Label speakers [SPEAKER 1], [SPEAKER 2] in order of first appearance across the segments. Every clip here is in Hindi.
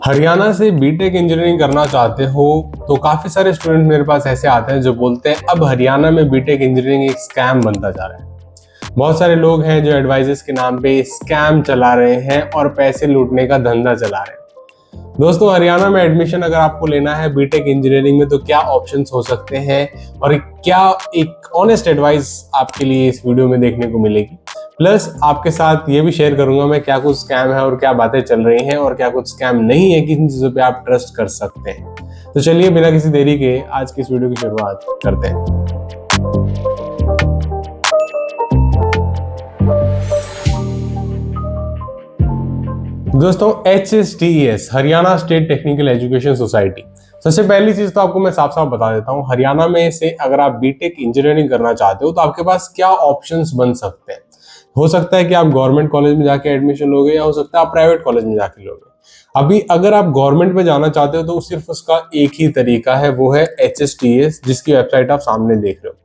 [SPEAKER 1] हरियाणा से बीटेक इंजीनियरिंग करना चाहते हो तो काफी सारे स्टूडेंट मेरे पास ऐसे आते हैं जो बोलते हैं अब हरियाणा में बीटेक इंजीनियरिंग एक स्कैम बनता जा रहा है। बहुत सारे लोग हैं जो एडवाइजर्स के नाम पे स्कैम चला रहे हैं और पैसे लूटने का धंधा चला रहे हैं। दोस्तों, हरियाणा में एडमिशन अगर आपको लेना है बीटेक इंजीनियरिंग में तो क्या ऑप्शंस हो सकते हैं और क्या एक ऑनेस्ट एडवाइस आपके लिए इस वीडियो में देखने को मिलेगी। प्लस आपके साथ ये भी शेयर करूंगा मैं क्या कुछ स्कैम है और क्या बातें चल रही हैं और क्या कुछ स्कैम नहीं है, किन चीजों पे आप ट्रस्ट कर सकते हैं। तो चलिए बिना किसी देरी के आज की इस वीडियो की शुरुआत करते हैं। दोस्तों, HSTES Haryana state technical education society, सबसे पहली चीज तो आपको मैं साफ साफ बता देता हूँ, हरियाणा में से अगर आप बीटेक इंजीनियरिंग करना चाहते हो तो आपके पास क्या ऑप्शंस बन सकते हैं। हो सकता है कि आप गवर्नमेंट कॉलेज में जाके एडमिशन लोगे या हो सकता है आप प्राइवेट कॉलेज में जाके लोगे। अभी अगर आप गवर्नमेंट में जाना चाहते हो तो सिर्फ उसका एक ही तरीका है, वो है HSTES, जिसकी वेबसाइट आप सामने देख रहे हो।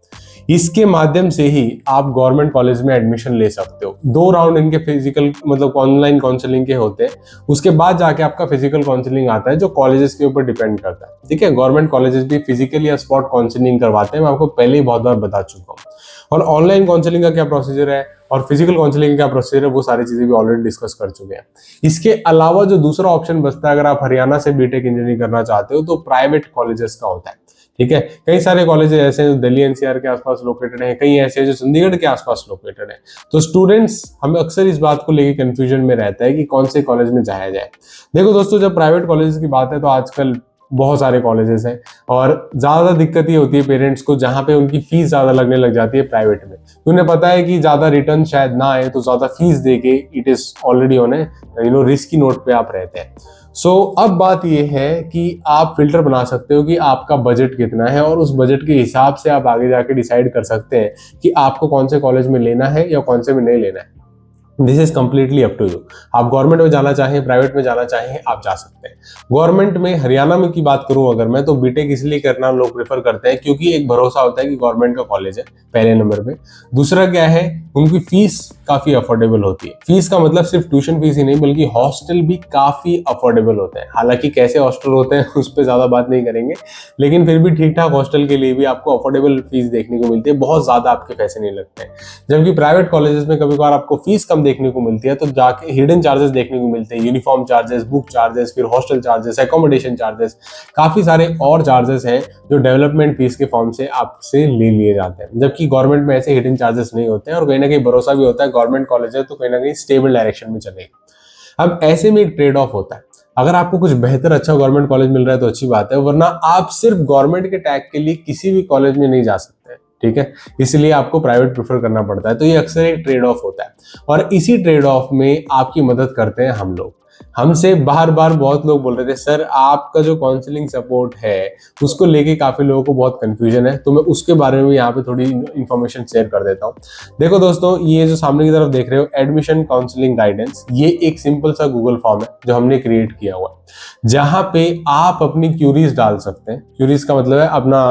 [SPEAKER 1] इसके माध्यम से ही आप गवर्नमेंट कॉलेज में एडमिशन ले सकते हो। 2 राउंड इनके फिजिकल मतलब ऑनलाइन काउंसलिंग के होते हैं, उसके बाद जाके आपका फिजिकल काउंसलिंग आता है जो कॉलेजेस के ऊपर डिपेंड करता है। ठीक है, गवर्नमेंट कॉलेजेस भी फिजिकल या स्पॉट काउंसलिंग करवाते हैं, मैं आपको पहले ही बहुत बार बता चुका हूँ। और ऑनलाइन काउंसलिंग का क्या प्रोसीजर है और फिजिकल काउंसलिंग का क्या प्रोसीजर है वो सारी चीजें भी ऑलरेडी डिस्कस कर चुके हैं। इसके अलावा जो दूसरा ऑप्शन बचता है अगर आप हरियाणा से बीटेक इंजीनियरिंग करना चाहते हो तो प्राइवेट कॉलेजेस का होता है। ठीक है, कई सारे कॉलेजेस ऐसे हैं जो दिल्ली एनसीआर के आसपास लोकेटेड हैं, कई ऐसे हैं जो चंडीगढ़ के आसपास लोकेटेड हैं। तो स्टूडेंट्स हमें अक्सर इस बात को लेकर कंफ्यूजन में रहता है कि कौन से कॉलेज में जाया जाए। देखो दोस्तों, जब प्राइवेट कॉलेजेस की बात है तो आजकल बहुत सारे कॉलेजेस हैं और ज्यादा दिक्कत ये होती है पेरेंट्स को जहां पे उनकी फीस ज्यादा लगने लग जाती है प्राइवेट में। उन्हें पता है कि ज्यादा रिटर्न शायद ना आए तो ज्यादा फीस देके it is already on risky note पे आप रहते हैं। अब बात यह है कि आप फिल्टर बना सकते हो कि आपका बजट कितना है और उस बजट के हिसाब से आप आगे जाके डिसाइड कर सकते हैं कि आपको कौन से कॉलेज में लेना है या कौन से में नहीं लेना है। This is completely up to you. आप गवर्नमेंट में जाना चाहें, प्राइवेट में जाना चाहें, आप जा सकते हैं। गवर्नमेंट में हरियाणा में की बात करूं अगर मैं, तो बीटेक इसलिए करना लोग प्रेफर करते हैं क्योंकि एक भरोसा होता है कि गवर्नमेंट का कॉलेज है पहले नंबर पे। दूसरा क्या है, उनकी फीस काफी अफोर्डेबल होती है। फीस का मतलब सिर्फ ट्यूशन फीस ही नहीं बल्कि हॉस्टल भी काफी अफोर्डेबल होते हैं। हालांकि कैसे हॉस्टल होते हैं उस पर ज्यादा बात नहीं करेंगे, लेकिन फिर भी ठीक ठाक हॉस्टल के लिए भी आपको अफोर्डेबल फीस देखने को मिलती है, बहुत ज्यादा आपके पैसे नहीं लगते हैं। जबकि प्राइवेट कॉलेजेस में कभी कभार आपको फीस कम देखने को मिलती है तो जाके हिडन चार्जेस देखने को मिलते हैं, यूनिफॉर्म चार्जेस, बुक चार्जेस, फिर हॉस्टल चार्जेस, एकोमोडेशन चार्जेस, काफी सारे और चार्जेस हैं जो डेवलपमेंट फीस के फॉर्म से आपसे ले लिए जाते हैं। जबकि गवर्नमेंट में ऐसे हिडन चार्जेस नहीं होते हैं और कहीं ना कहीं भरोसा भी होता है गवर्नमेंट कॉलेज है तो कहीं ना कहीं स्टेबल डायरेक्शन में चलेगा। अब ऐसे में एक ट्रेड ऑफ होता है, अगर आपको कुछ बेहतर अच्छा गवर्नमेंट कॉलेज मिल रहा है तो अच्छी बात है, वरना आप सिर्फ गवर्नमेंट के टैग के लिए किसी भी कॉलेज में नहीं जा सकते। ठीक है, इसलिए आपको प्राइवेट प्रेफर करना पड़ता है। तो ये अक्सर एक ट्रेड ऑफ होता है और इसी ट्रेड ऑफ में आपकी मदद करते हैं हम लोग। हमसे बार बार बहुत लोग बोल रहे थे सर आपका जो काउंसलिंग सपोर्ट है उसको लेके काफी लोगों को बहुत कंफ्यूजन है, तो मैं उसके बारे में यहाँ पे थोड़ी इंफॉर्मेशन शेयर कर देता हूँ। देखो दोस्तों, ये जो सामने की तरफ देख रहे हो एडमिशन काउंसलिंग गाइडेंस, ये एक सिंपल सा गूगल फॉर्म है जो हमने क्रिएट किया हुआ है, जहां पे आप अपनी क्यूरीज डाल सकते हैं। क्यूरीज का मतलब है अपना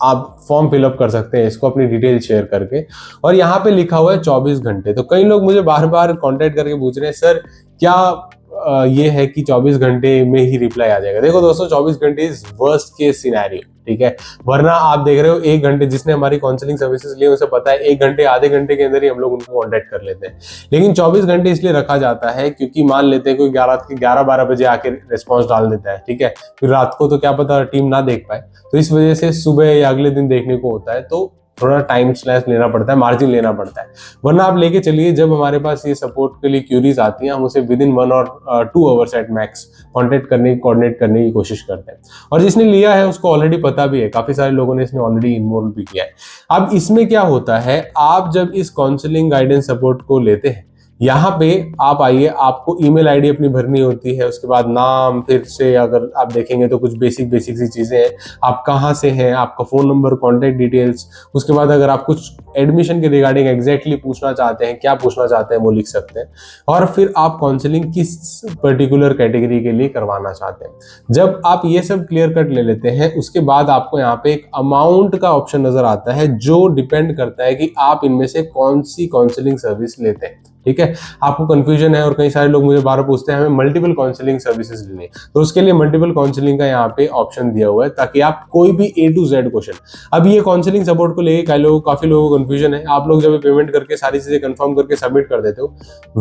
[SPEAKER 1] आप फॉर्म फिलअप कर सकते हैं इसको अपनी डिटेल शेयर करके, और यहाँ पे लिखा हुआ है 24 घंटे। तो कई लोग मुझे बार बार कांटेक्ट करके पूछ रहे हैं सर क्या ये है कि 24 घंटे में ही रिप्लाई आ जाएगा। देखो दोस्तों, 24 घंटे इज वर्स्ट केस सिनेरियो। ठीक है, वरना आप देख रहे हो 1 घंटे, जिसने हमारी काउंसलिंग सर्विसेज ली उसे पता है 1 घंटे आधे घंटे के अंदर ही हम लोग उनको कांटेक्ट कर लेते हैं। लेकिन 24 घंटे इसलिए रखा जाता है क्योंकि मान लेते हैं कोई 11-12 बजे आके रिस्पॉन्स डाल देता है, ठीक है, फिर रात को तो क्या पता टीम ना देख पाए, तो इस वजह से सुबह या अगले दिन देखने को होता है, तो थोड़ा टाइम स्लैश लेना पड़ता है, मार्जिन लेना पड़ता है। वरना आप लेके चलिए, जब हमारे पास ये सपोर्ट के लिए क्यूरीज आती हैं हम उसे विद इन 1 और 2 आवर्स एट मैक्स कोऑर्डिनेट करने की कोशिश करते हैं। और जिसने लिया है उसको ऑलरेडी पता भी है, काफी सारे लोगों ने इसमें ऑलरेडी इन्वॉल्व भी किया है। अब इसमें क्या होता है, आप जब इस काउंसलिंग गाइडेंस सपोर्ट को लेते हैं, यहाँ पे आप आइए, आपको ईमेल आईडी अपनी भरनी होती है, उसके बाद नाम, फिर से अगर आप देखेंगे तो कुछ बेसिक सी चीजें हैं, आप कहाँ से हैं, आपका फोन नंबर, कॉन्टेक्ट डिटेल्स, उसके बाद अगर आप कुछ एडमिशन के रिगार्डिंग एग्जैक्टली पूछना चाहते हैं, क्या पूछना चाहते हैं वो लिख सकते हैं, और फिर आप काउंसलिंग किस पर्टिकुलर कैटेगरी के लिए करवाना चाहते हैं। जब आप ये सब क्लियर कट ले लेते हैं उसके बाद आपको यहाँ पे एक अमाउंट का ऑप्शन नजर आता है जो डिपेंड करता है कि आप इनमें से कौन सी काउंसलिंग सर्विस लेते हैं। ठीक है। आपको कंफ्यूजन है और कई सारे लोग मुझे बार पूछते हैं हमें मल्टीपल काउंसलिंग सर्विसेज लेने, तो उसके लिए मल्टीपल काउंसलिंग का यहाँ पे ऑप्शन दिया हुआ है ताकि आप कोई भी A to Z क्वेश्चन, अब ये काउंसलिंग सपोर्ट को लेके काफी लोगों को कंफ्यूजन है। आप लोग जब पेमेंट करके सारी चीजें कंफर्म करके सबमिट कर देते हो,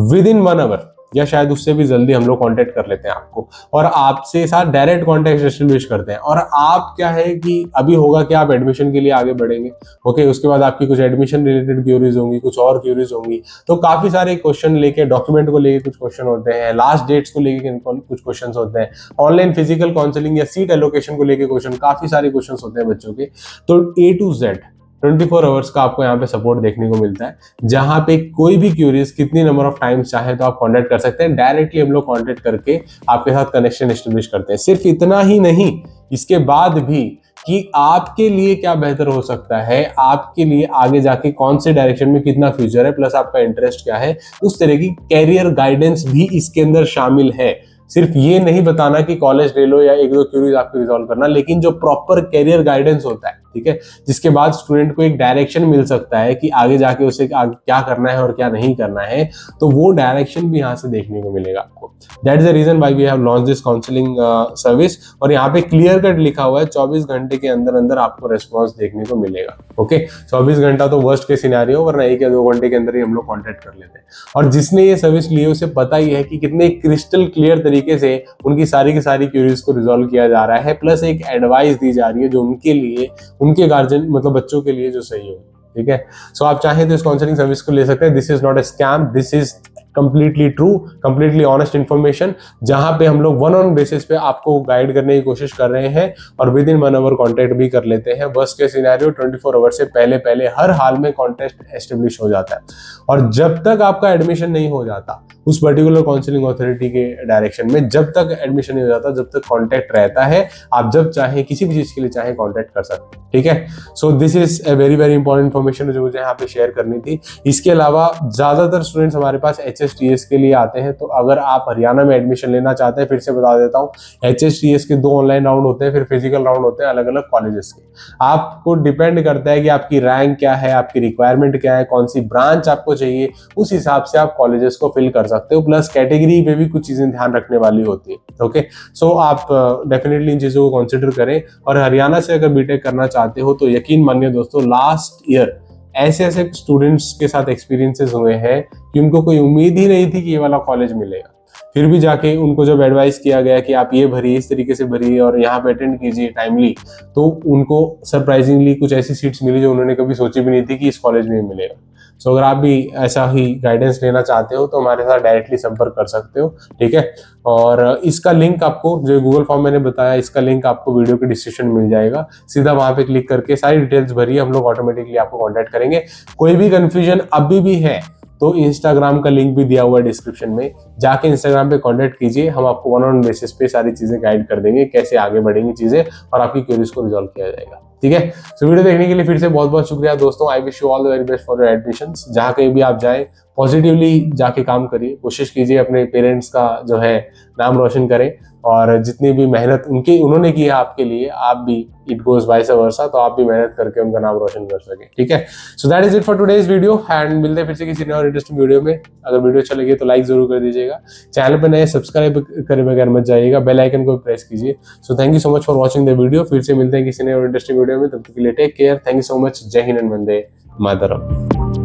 [SPEAKER 1] विद इन 1 आवर या शायद उससे भी जल्दी हम लोग कांटेक्ट कर लेते हैं आपको और आपसे साथ डायरेक्ट कांटेक्ट एस्टेब्लिश करते हैं। और आप क्या है कि अभी होगा कि आप एडमिशन के लिए आगे बढ़ेंगे, ओके, उसके बाद आपकी कुछ एडमिशन रिलेटेड क्यूरीज होंगी, कुछ और क्यूरीज होंगी, तो काफी सारे क्वेश्चन लेके, डॉक्यूमेंट को लेके कुछ क्वेश्चन होते हैं, लास्ट डेट्स को लेके कुछ क्वेश्चन होते हैं, ऑनलाइन फिजिकल काउंसलिंग या सीट एलोकेशन को लेके क्वेश्चन, काफी सारे क्वेश्चन होते हैं बच्चों के। तो A to Z 24 आवर्स का आपको यहाँ पे सपोर्ट देखने को मिलता है, जहां पे कोई भी क्यूरीज कितनी नंबर ऑफ टाइम्स चाहे तो आप कांटेक्ट कर सकते हैं। डायरेक्टली हम लोग कांटेक्ट करके आपके साथ कनेक्शन एस्टेब्लिश करते हैं। सिर्फ इतना ही नहीं, इसके बाद भी कि आपके लिए क्या बेहतर हो सकता है, आपके लिए आगे जाके कौन से डायरेक्शन में कितना फ्यूचर है, प्लस आपका इंटरेस्ट क्या है, उस तरह की कैरियर गाइडेंस भी इसके अंदर शामिल है। सिर्फ ये नहीं बताना कि कॉलेज ले लो या 1-2 क्यूरीज आपको रिजॉल्व करना, लेकिन जो प्रॉपर कैरियर गाइडेंस होता है, ठीक है, जिसके बाद स्टूडेंट को एक डायरेक्शन मिल सकता है कि आगे जाके उसे क्या करना है और क्या नहीं करना है, तो वो डायरेक्शन भी यहाँ से देखने को मिलेगा आपको। That is the reason why we have launch this counselling service. और यहाँ पे क्लियर कट लिखा हुआ है 24 घंटे के अंदर अंदर आपको रेस्पॉन्स देखने को मिलेगा। ओके, 24 घंटा तो वर्स्ट के सिनेरियो, वरना 1 या 2 घंटे के अंदर ही हम लोग कॉन्टेक्ट कर लेते हैं। और जिसने ये सर्विस ली है उसे पता ही है कि कितने क्रिस्टल क्लियर तरीके से उनकी सारी की सारी क्यूरीज को रिजॉल्व किया जा रहा है, प्लस एक एडवाइस दी जा रही है जो उनके लिए, उनके गार्जियन मतलब बच्चों के लिए जो सही हो। ठीक है, सो आप चाहें तो इस काउंसलिंग सर्विस को ले सकते हैं। This is not a scam, this is completely true, completely honest information, जहां पे हम लोग 1-on-1 बेसिस पे आपको गाइड करने की कोशिश कर रहे हैं और विद इन 1 आवर कॉन्टेक्ट भी कर लेते हैं। वर्स्ट केस सिनेरियो 24 आवर से पहले पहले हर हाल में कॉन्टेक्ट एस्टेब्लिश हो जाता है। और जब तक आपका एडमिशन नहीं हो जाता उस पर्टिकुलर काउंसलिंग अथॉरिटी के डायरेक्शन में, जब तक एडमिशन नहीं हो जाता, जब तक कॉन्टेक्ट रहता है, आप जब चाहें किसी भी चीज के लिए चाहें कॉन्टेक्ट कर सकते हैं। ठीक है, so this is a very very important information जो मुझे यहाँ पे शेयर करनी थी। इसके अलावा ज्यादातर स्टूडेंट्स हमारे पास HSTS के लिए आते हैं, तो अगर आप हरियाणा में एडमिशन लेना चाहते हैं, फिर से बता देता हूँ, HSTS के 2 ऑनलाइन राउंड होते हैं, फिर फिजिकल राउंड होते हैं अलग अलग कॉलेजेस के। आपको डिपेंड करता है कि आपकी रैंक क्या है, आपकी रिक्वायरमेंट क्या है, कौन सी ब्रांच आपको चाहिए, उस हिसाब से आप कॉलेजेस को फिल कर सकते हो। प्लस कैटेगरी पे भी कुछ चीजें ध्यान रखने वाली होती है। ओके, सो आप डेफिनेटली इन चीजों को कंसिडर करें। और हरियाणा से अगर बीटेक करना चाहते हो तो यकीन मानिए दोस्तों, लास्ट ईयर ऐसे ऐसे स्टूडेंट्स के साथ एक्सपीरियंसेस हुए हैं कि उनको कोई उम्मीद ही नहीं थी कि ये वाला कॉलेज मिलेगा, फिर भी जाके उनको जब एडवाइस किया गया कि आप ये भरिए, इस तरीके से भरिए और यहाँ पे अटेंड कीजिए टाइमली, तो उनको सरप्राइजिंगली कुछ ऐसी सीट्स मिली जो उन्होंने कभी सोची भी नहीं थी कि इस कॉलेज में मिलेगा। सो अगर आप भी ऐसा ही गाइडेंस लेना चाहते हो तो हमारे साथ डायरेक्टली संपर्क कर सकते हो। ठीक है, और इसका लिंक आपको, जो गूगल फॉर्म मैंने बताया, इसका लिंक आपको वीडियो के डिस्क्रिप्शन में मिल जाएगा। सीधा वहां पे क्लिक करके सारी डिटेल्स भरिए, हम लोग ऑटोमेटिकली आपको कॉन्टैक्ट करेंगे। कोई भी कंफ्यूजन अभी भी है तो इंस्टाग्राम का लिंक भी दिया हुआ है डिस्क्रिप्शन में, जाके इंस्टाग्राम पे कांटेक्ट कीजिए, हम आपको 1-on-1 बेसिस पे सारी चीजें गाइड कर देंगे कैसे आगे बढ़ेंगी चीजें और आपकी क्वेरीज को रिजॉल्व किया जाएगा। ठीक है, सो वीडियो देखने के लिए फिर से बहुत बहुत शुक्रिया दोस्तों। I wish you all the very best for your admissions. जहाँ कहीं भी आप जाएं, पॉजिटिवली जाके काम करिए, कोशिश कीजिए अपने पेरेंट्स का जो है नाम रोशन करें, और जितनी भी मेहनत उन्होंने की है आपके लिए, आप भी इट गोज वाइस वर्सा, तो आप भी मेहनत करके उनका नाम रोशन कर सके। ठीक है, so that is it for today's video and मिलते हैं फिर से किसी नए और इंटरेस्टिंग वीडियो में। अगर वीडियो अच्छा लगे तो लाइक जरूर कर दीजिएगा, चैनल पर नए सब्सक्राइब करे बगैर मत जाइएगा, बेल आइकन को प्रेस कीजिए। So thank you so much for watching the video. फिर से मिलते हैं किसी नए और इंटरेस्टिंग वीडियो में, तब तक के लिए take care, thank you so much, Jai Hind and Vande Mataram.